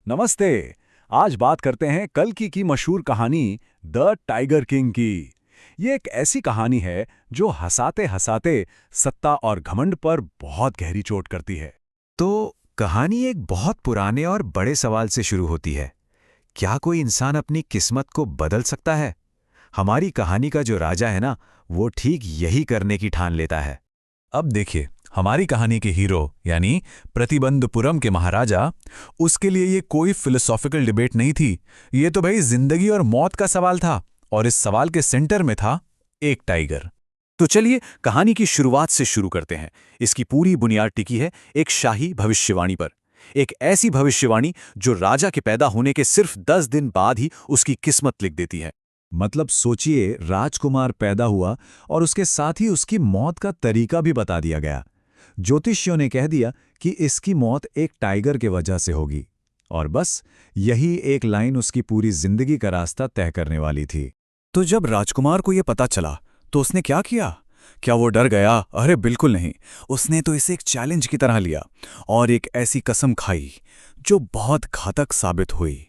नमस्ते। आज बात करते हैं कल्कि की मशहूर कहानी द टाइगर किंग की। ये एक ऐसी कहानी है जो हंसाते हंसाते सत्ता और घमंड पर बहुत गहरी चोट करती है। तो कहानी एक बहुत पुराने और बड़े सवाल से शुरू होती है। क्या कोई इंसान अपनी किस्मत को बदल सकता है? हमारी कहानी का जो राजा है ना, वो ठीक यही करने की ठान लेता है। अब देखिए, हमारी कहानी के हीरो यानी प्रतिबंधपुरम के महाराजा, उसके लिए ये कोई फिलोसॉफिकल डिबेट नहीं थी। ये तो भाई जिंदगी और मौत का सवाल था, और इस सवाल के सेंटर में था एक टाइगर। तो चलिए कहानी की शुरुआत से शुरू करते हैं। इसकी पूरी बुनियाद टिकी है एक शाही भविष्यवाणी पर। एक ऐसी भविष्यवाणी जो राजा के पैदा होने के सिर्फ 10 दिन बाद ही उसकी किस्मत लिख देती है। मतलब सोचिए, राजकुमार पैदा हुआ और उसके साथ ही उसकी मौत का तरीका भी बता दिया गया। ज्योतिषियों ने कह दिया कि इसकी मौत एक टाइगर के वजह से होगी, और बस यही एक लाइन उसकी पूरी जिंदगी का रास्ता तय करने वाली थी। तो जब राजकुमार को यह पता चला तो उसने क्या किया? क्या वो डर गया? अरे बिल्कुल नहीं। उसने तो इसे एक चैलेंज की तरह लिया और एक ऐसी कसम खाई जो बहुत घातक साबित हुई।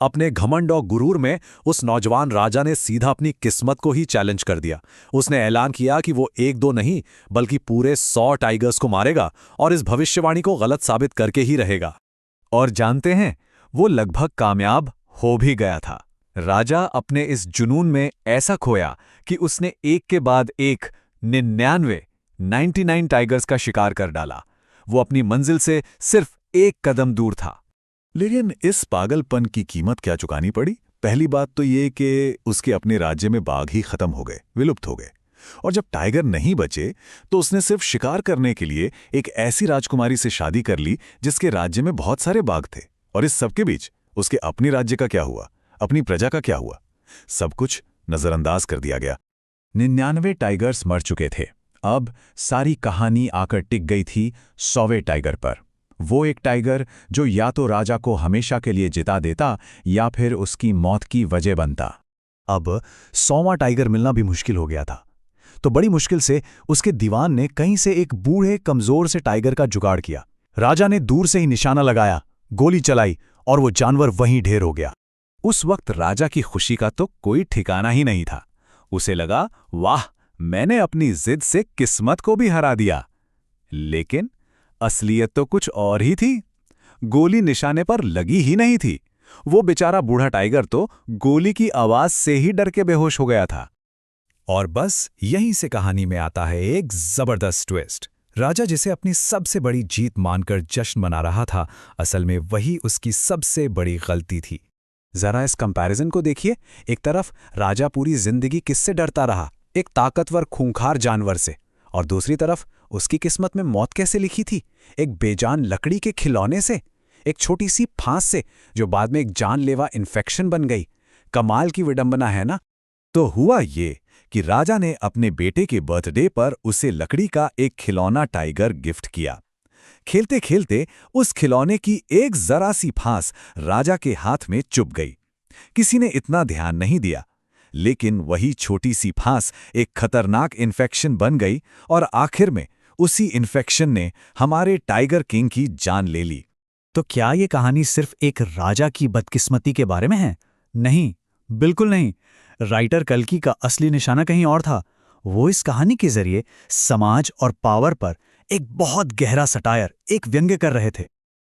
अपने घमंड और गुरूर में उस नौजवान राजा ने सीधा अपनी किस्मत को ही चैलेंज कर दिया। उसने ऐलान किया कि वो एक दो नहीं बल्कि पूरे 100 टाइगर्स को मारेगा और इस भविष्यवाणी को गलत साबित करके ही रहेगा। और जानते हैं, वो लगभग कामयाब हो भी गया था। राजा अपने इस जुनून में ऐसा खोया कि उसने एक के बाद एक 99 टाइगर्स का शिकार कर डाला। वो अपनी मंजिल से सिर्फ एक कदम दूर था। लेकिन इस पागलपन की कीमत क्या चुकानी पड़ी? पहली बात तो ये कि उसके अपने राज्य में बाघ ही खत्म हो गए, विलुप्त हो गए। और जब टाइगर नहीं बचे तो उसने सिर्फ शिकार करने के लिए एक ऐसी राजकुमारी से शादी कर ली जिसके राज्य में बहुत सारे बाघ थे। और इस सबके बीच उसके अपने राज्य का क्या हुआ, अपनी प्रजा का क्या हुआ? सब कुछ नजरअंदाज कर दिया गया। 99 टाइगर्स मर चुके थे। अब सारी कहानी आकर टिक गई थी 100वें टाइगर पर। वो एक टाइगर जो या तो राजा को हमेशा के लिए जिता देता या फिर उसकी मौत की वजह बनता। अब 100वां टाइगर मिलना भी मुश्किल हो गया था। तो बड़ी मुश्किल से उसके दीवान ने कहीं से एक बूढ़े कमजोर से टाइगर का जुगाड़ किया। राजा ने दूर से ही निशाना लगाया, गोली चलाई और वो जानवर वहीं ढेर हो गया। उस वक्त राजा की खुशी का तो कोई ठिकाना ही नहीं था। उसे लगा, वाह, मैंने अपनी जिद से किस्मत को भी हरा दिया। लेकिन असलियत तो कुछ और ही थी। गोली निशाने पर लगी ही नहीं थी। वो बेचारा बूढ़ा टाइगर तो गोली की आवाज से ही डर के बेहोश हो गया था। और बस यहीं से कहानी में आता है एक जबरदस्त ट्विस्ट। राजा जिसे अपनी सबसे बड़ी जीत मानकर जश्न मना रहा था, असल में वही उसकी सबसे बड़ी गलती थी। जरा इस कंपैरिजन को देखिए। एक तरफ राजा पूरी जिंदगी किससे डरता रहा? एक ताकतवर खूंखार जानवर से। और दूसरी तरफ उसकी किस्मत में मौत कैसे लिखी थी? एक बेजान लकड़ी के खिलौने से, एक छोटी सी फांस से जो बाद में एक जानलेवा इन्फेक्शन बन गई। कमाल की विडंबना है ना? तो हुआ ये कि राजा ने अपने बेटे के बर्थडे पर उसे लकड़ी का एक खिलौना टाइगर गिफ्ट किया। खेलते खेलते उस खिलौने की एक जरा सी फांस राजा के हाथ में चुभ गई। किसी ने इतना ध्यान नहीं दिया, लेकिन वही छोटी सी फांस एक खतरनाक इन्फेक्शन बन गई और आखिर में उसी इन्फेक्शन ने हमारे टाइगर किंग की जान ले ली। तो क्या ये कहानी सिर्फ एक राजा की बदकिस्मती के बारे में है? नहीं, बिल्कुल नहीं। राइटर कल्कि का असली निशाना कहीं और था। वो इस कहानी के जरिए समाज और पावर पर एक बहुत गहरा सटायर, एक व्यंग्य कर रहे थे।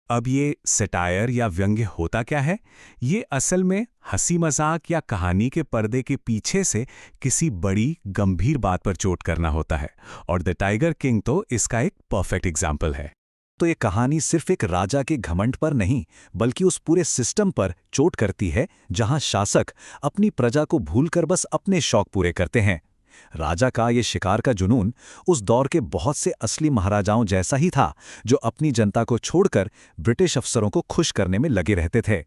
अब ये सटायर या व्यंग्य होता क्या है? ये असल में हंसी मजाक या कहानी के पर्दे के पीछे से किसी बड़ी गंभीर बात पर चोट करना होता है। और द टाइगर किंग तो इसका एक परफेक्ट एग्जाम्पल है। तो ये कहानी सिर्फ एक राजा के घमंड पर नहीं बल्कि उस पूरे सिस्टम पर चोट करती है जहां शासक अपनी प्रजा को भूलकर बस अपने शौक पूरे करते हैं। राजा का ये शिकार का जुनून उस दौर के बहुत से असली महाराजाओं जैसा ही था, जो अपनी जनता को छोड़कर ब्रिटिश अफसरों को खुश करने में लगे रहते थे।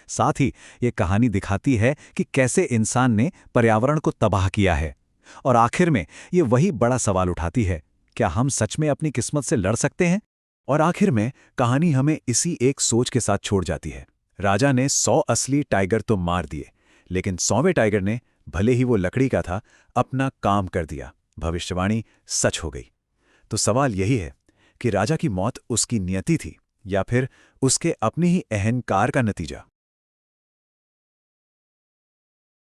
साथ ही ये कहानी दिखाती है कि कैसे इंसान ने पर्यावरण को तबाह किया है। और आखिर में ये वही बड़ा सवाल उठाती है, क्या हम सच में अपनी किस्मत से लड़ सकते हैं? और आखिर में कहानी हमें इसी एक सोच के साथ छोड़ जाती है। राजा ने 100 असली टाइगर तो मार दिए, लेकिन 100वें टाइगर ने, भले ही वो लकड़ी का था, अपना काम कर दिया। भविष्यवाणी सच हो गई। तो सवाल यही है कि राजा की मौत उसकी नियति थी या फिर उसके अपने ही अहंकार का नतीजा?